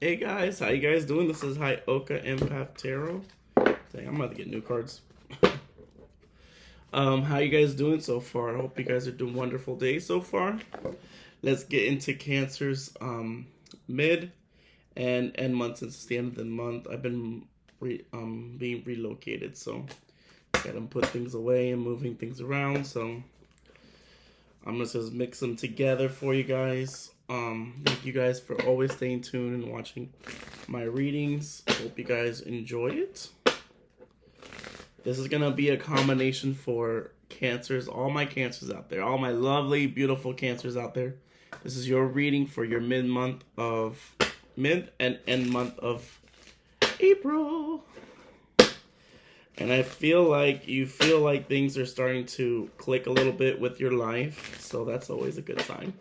Hey guys, how you guys doing? This is Heyoka Empath Tarot. Dang, I'm about to get new cards. How you guys doing so far? I hope you guys are doing wonderful days so far. Let's get into Cancer's mid and end month. Since it's the end of the month, I've been being relocated, so gotta put things away and moving things around. So I'm gonna just mix them together for you guys. Thank you guys for always staying tuned and watching my readings. Hope you guys enjoy it. This is gonna be a combination for Cancers, all my Cancers out there, all my lovely, beautiful Cancers out there. This is your reading for your mid and end month of April. And I feel like you feel like things are starting to click a little bit with your life, so that's always a good sign.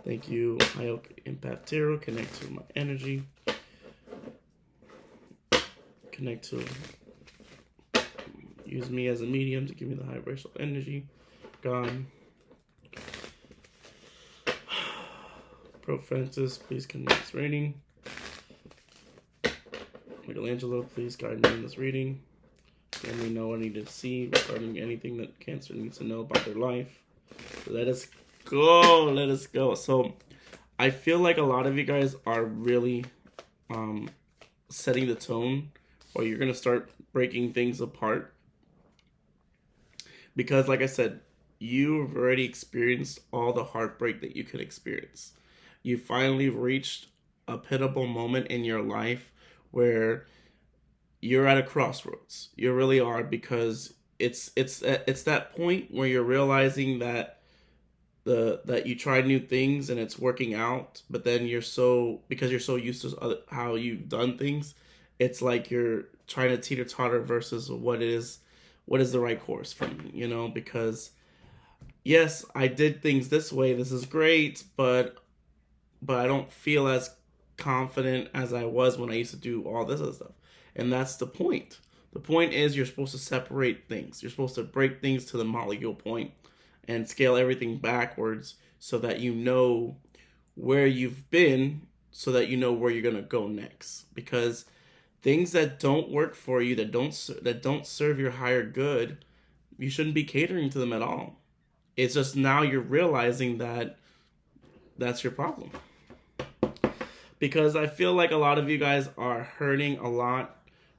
Thank you, Heyoka Empath Tarot. Connect to my energy. Connect to... Use me as a medium to give me the high vibrational energy. God. Pro Francis, please connect this reading. Angelo, please guide me in this reading. Let me know what I need to see regarding anything that Cancer needs to know about their life. Let us go. Let us go. So I feel like a lot of you guys are really setting the tone, or you're going to start breaking things apart. Because like I said, you've already experienced all the heartbreak that you could experience. You finally reached a pitiable moment in your life where you're at a crossroads. You really are, because it's that point where you're realizing that that you tried new things and it's working out, but then because you're so used to how you've done things, it's like you're trying to teeter-totter versus what is the right course for me, because yes, I did things this way, this is great, but I don't feel as confident as I was when I used to do all this other stuff. And that's the point. The point is you're supposed to separate things. You're supposed to break things to the molecule point and scale everything backwards so that you know where you've been, so that you know where you're going to go next. Because things that don't work for you, that don't serve your higher good, you shouldn't be catering to them at all. It's just now you're realizing that that's your problem. Because I feel like a lot of you guys are hurting a lot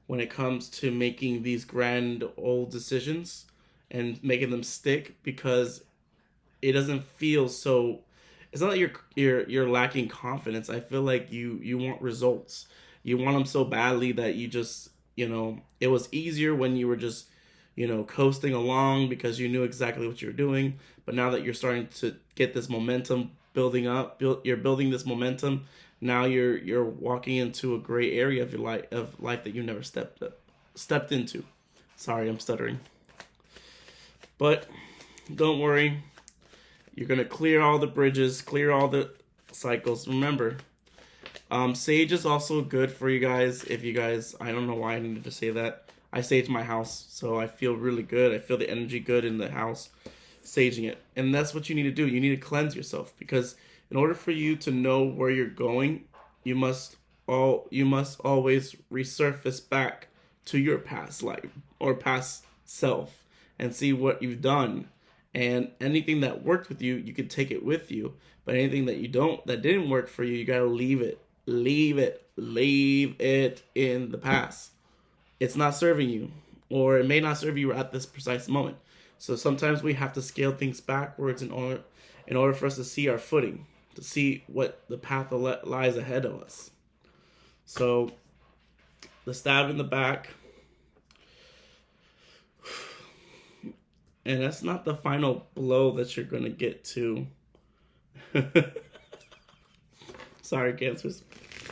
when it comes to making these grand old decisions and making them stick, because it doesn't feel so. It's not that you're lacking confidence. I feel like you want results. You want them so badly that you just, it was easier when you were just, coasting along because you knew exactly what you were doing. But now that you're starting to get this momentum building up, you're building this momentum. Now you're walking into a gray area of your life that you never stepped into. Sorry, I'm stuttering. But don't worry. You're gonna clear all the bridges, clear all the cycles. Remember, sage is also good for you guys. If you guys, I don't know why I needed to say that. I sage my house, so I feel really good. I feel the energy good in the house, saging it. And that's what you need to do. You need to cleanse yourself, because in order for you to know where you're going, you must always resurface back to your past life or past self and see what you've done. And anything that worked with you, you can take it with you. But anything that didn't work for you, you gotta leave it. Leave it in the past. It's not serving you, or it may not serve you at this precise moment. So sometimes we have to scale things backwards in order for us to see our footing, to see what the path lies ahead of us. So the stab in the back, and that's not the final blow that you're going to get to. Sorry, Cancers.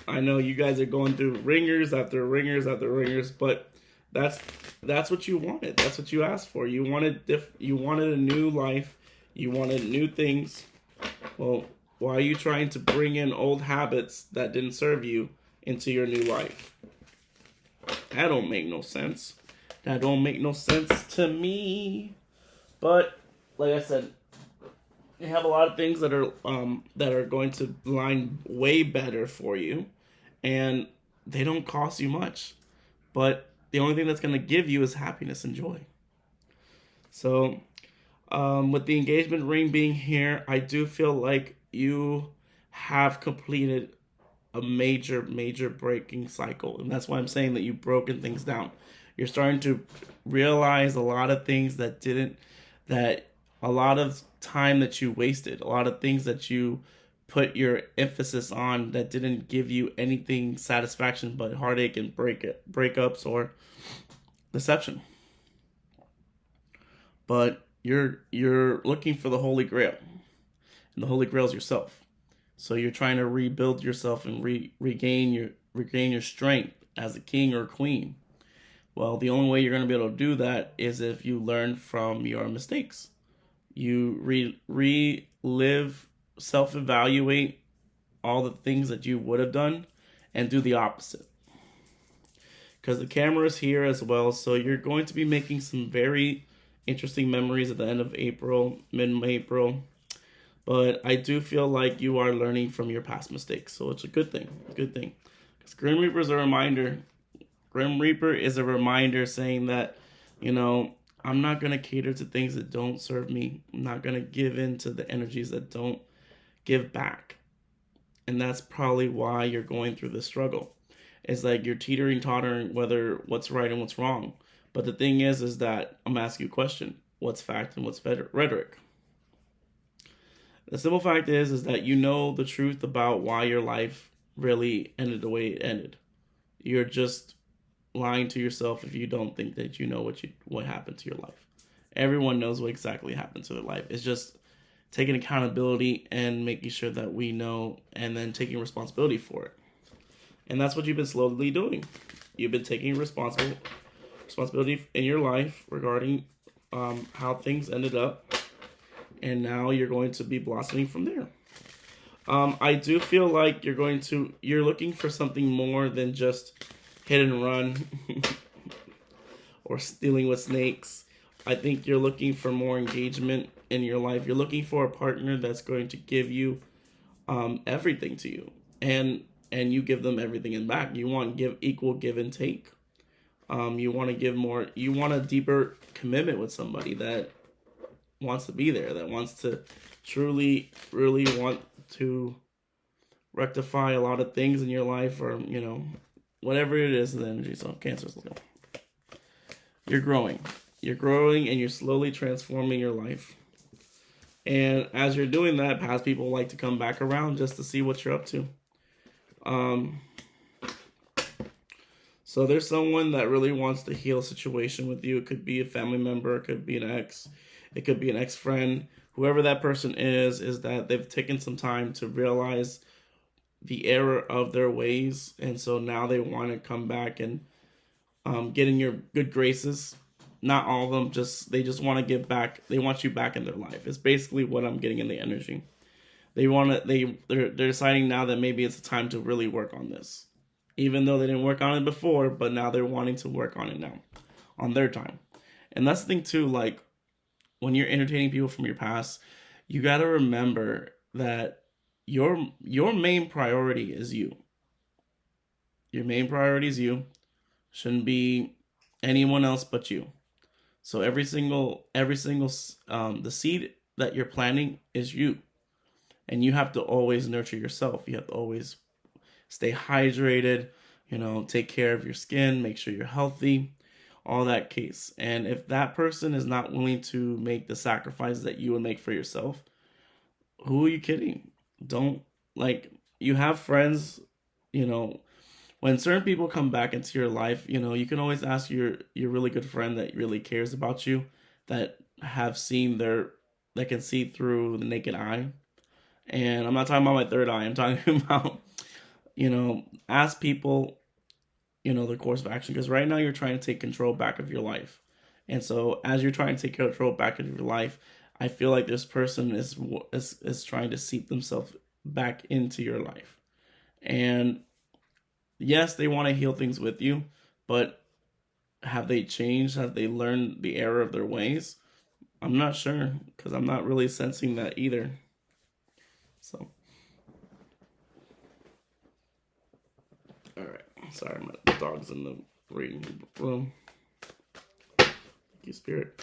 I know you guys are going through ringers after ringers after ringers, but that's what you wanted. That's what you asked for. You wanted a new life. You wanted new things. Well, why are you trying to bring in old habits that didn't serve you into your new life? That don't make no sense. That don't make no sense to me. But like I said, you have a lot of things that are going to line way better for you, and they don't cost you much. But the only thing that's going to give you is happiness and joy. So, with the engagement ring being here, I do feel like you have completed a major breaking cycle. And that's why I'm saying that you've broken things down. You're starting to realize a lot of things that a lot of time that you wasted, a lot of things that you put your emphasis on that didn't give you anything satisfaction but heartache and breakups or deception. But you're looking for the Holy Grail, and the Holy Grail is yourself. So you're trying to rebuild yourself and regain your strength as a king or queen. Well, the only way you're going to be able to do that is if you learn from your mistakes. You relive, self-evaluate all the things that you would have done, and do the opposite. Because the camera is here as well, so you're going to be making some very interesting memories at the end of April, mid-April. But I do feel like you are learning from your past mistakes, so it's a good thing. It's a good thing. Because Grim Reaper is a reminder. Grim Reaper is a reminder saying that, I'm not going to cater to things that don't serve me. I'm not going to give in to the energies that don't give back. And that's probably why you're going through this struggle. It's like you're tottering whether what's right and what's wrong. But the thing is that I'm asking you a question. What's fact and what's rhetoric? The simple fact is that you know the truth about why your life really ended the way it ended. You're just lying to yourself if you don't think that you know what happened to your life. Everyone knows what exactly happened to their life. It's just taking accountability and making sure that we know, and then taking responsibility for it. And that's what you've been slowly doing. You've been taking responsibility in your life regarding how things ended up, and now you're going to be blossoming from there. I do feel like you're looking for something more than just hit and run or stealing with snakes. I think you're looking for more engagement in your life. You're looking for a partner that's going to give you everything to you, and you give them everything in back. You want equal give and take. You want to give more. You want a deeper commitment with somebody that wants to be there, that wants to truly, really want to rectify a lot of things in your life, or whatever it is, the energy. So Cancers, let's go. You're growing, and you're slowly transforming your life. And as you're doing that, past people like to come back around just to see what you're up to. So there's someone that really wants to heal a situation with you. It could be a family member, it could be an ex, it could be an ex-friend. Whoever that person is that they've taken some time to realize the error of their ways, and so now they want to come back and get in your good graces. Not all of them, they just want to get back. They want you back in their life. It's basically what I'm getting in the energy. They're deciding now that maybe it's a time to really work on this, even though they didn't work on it before. But now they're wanting to work on it now, on their time. And that's the thing too. Like when you're entertaining people from your past, you got to remember that your main priority is you. Your main priority is you. Shouldn't be anyone else but you. So every single the seed that you're planting is you. And you have to always nurture yourself. You have to always stay hydrated, take care of your skin, make sure you're healthy, all that case. And if that person is not willing to make the sacrifices that you would make for yourself, who are you kidding? You have friends, when certain people come back into your life, you can always ask your really good friend that really cares about you, that can see through the naked eye. And I'm not talking about my third eye. I'm talking about, ask people, the course of action. Because right now you're trying to take control back of your life. And so as you're trying to take control back of your life, I feel like this person is trying to seep themselves back into your life. And yes, they want to heal things with you, but have they changed? Have they learned the error of their ways? I'm not sure, because I'm not really sensing that either. So All right. Sorry, my dog's in the reading room. Thank you, Spirit.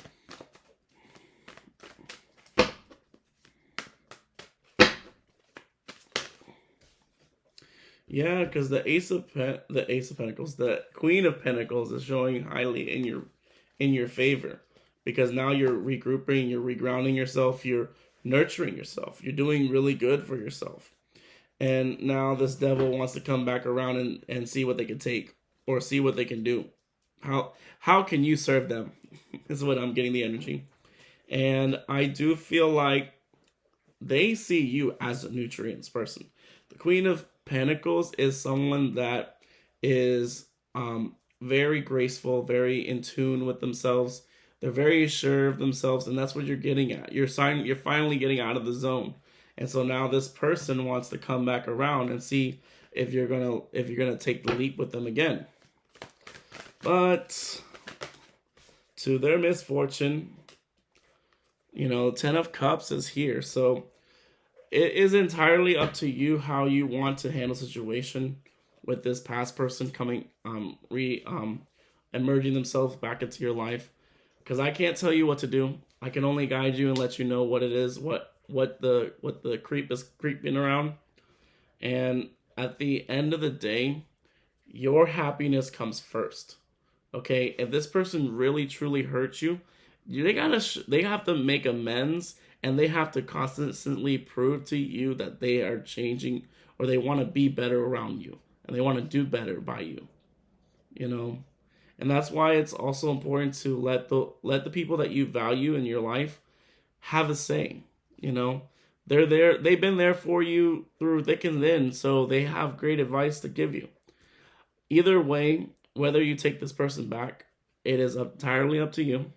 Yeah, because the Ace of Pentacles, the Queen of Pentacles is showing highly in your favor, because now you're regrouping, you're regrounding yourself, you're nurturing yourself, you're doing really good for yourself. And now this devil wants to come back around and see what they can take or see what they can do. How can you serve them? Is what I'm getting the energy. And I do feel like they see you as a nutrients person. The Queen of Pentacles is someone that is very graceful, very in tune with themselves. They're very sure of themselves, and that's what you're getting at. You're finally getting out of the zone. And so now this person wants to come back around and see if you're gonna take the leap with them again. But to their misfortune, you know, 10 of Cups is here. So it is entirely up to you how you want to handle the situation with this past person coming emerging themselves back into your life. Because I can't tell you what to do. I can only guide you and let you know what it is, what the creep is creeping around. And at the end of the day, your happiness comes first. Okay? If this person really truly hurts you, they have to make amends, and they have to constantly prove to you that they are changing, or they want to be better around you, and they want to do better by you. You know? And that's why it's also important to let the people that you value in your life have a say. You know, they're there. They've been there for you through thick and thin, so they have great advice to give you. Either way, whether you take this person back, it is entirely up to you.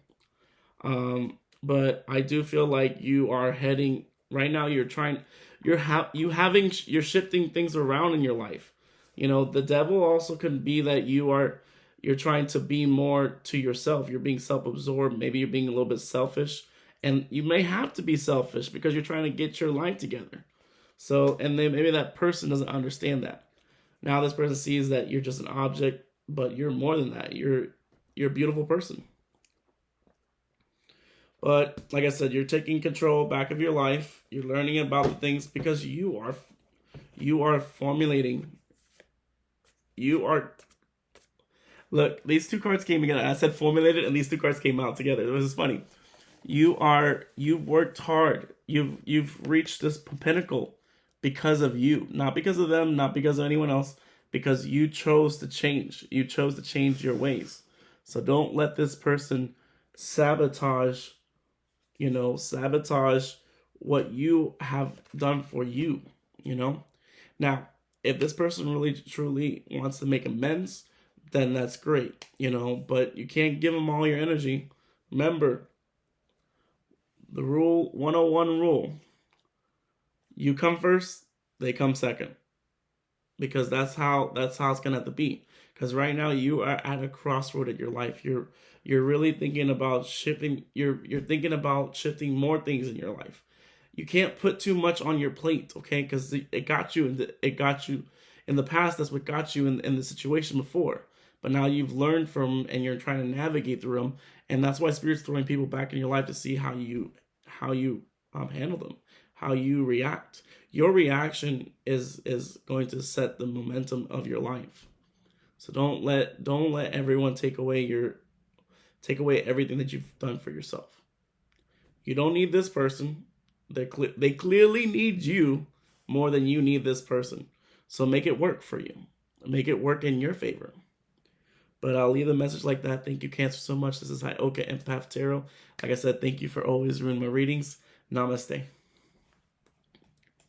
But I do feel like you are heading right now. You're shifting things around in your life. You know, the devil also can be that you're trying to be more to yourself. You're being self-absorbed. Maybe you're being a little bit selfish. And you may have to be selfish because you're trying to get your life together. So, and then maybe that person doesn't understand that. Now this person sees that you're just an object, but you're more than that. You're a beautiful person. But like I said, you're taking control back of your life. You're learning about the things because you are formulating. Look, these two cards came together. I said formulated, and these two cards came out together. It was funny. You've worked hard. You've reached this pinnacle because of you, not because of them, not because of anyone else, because you chose to change. You chose to change your ways. So don't let this person sabotage what you have done for you, you know? Now, if this person really truly wants to make amends, then that's great, you know, but you can't give them all your energy. Remember, the 101 rule. You come first, they come second. Because that's how it's gonna have to be. Because right now you are at a crossroad in your life. You're really thinking about shifting. You're thinking about shifting more things in your life. You can't put too much on your plate, okay? Because it got you in the past. That's what got you in the situation before. But now you've learned from, and you're trying to navigate through them, and that's why Spirit's throwing people back in your life to see how you handle them, how you react. Your reaction is going to set the momentum of your life. So don't let everyone take away everything that you've done for yourself. You don't need this person. They clearly need you more than you need this person. So make it work for you. Make it work in your favor. But I'll leave a message like that. Thank you, Cancer, so much. This is Heyoka Empath Tarot. Like I said, thank you for always reading my readings. Namaste.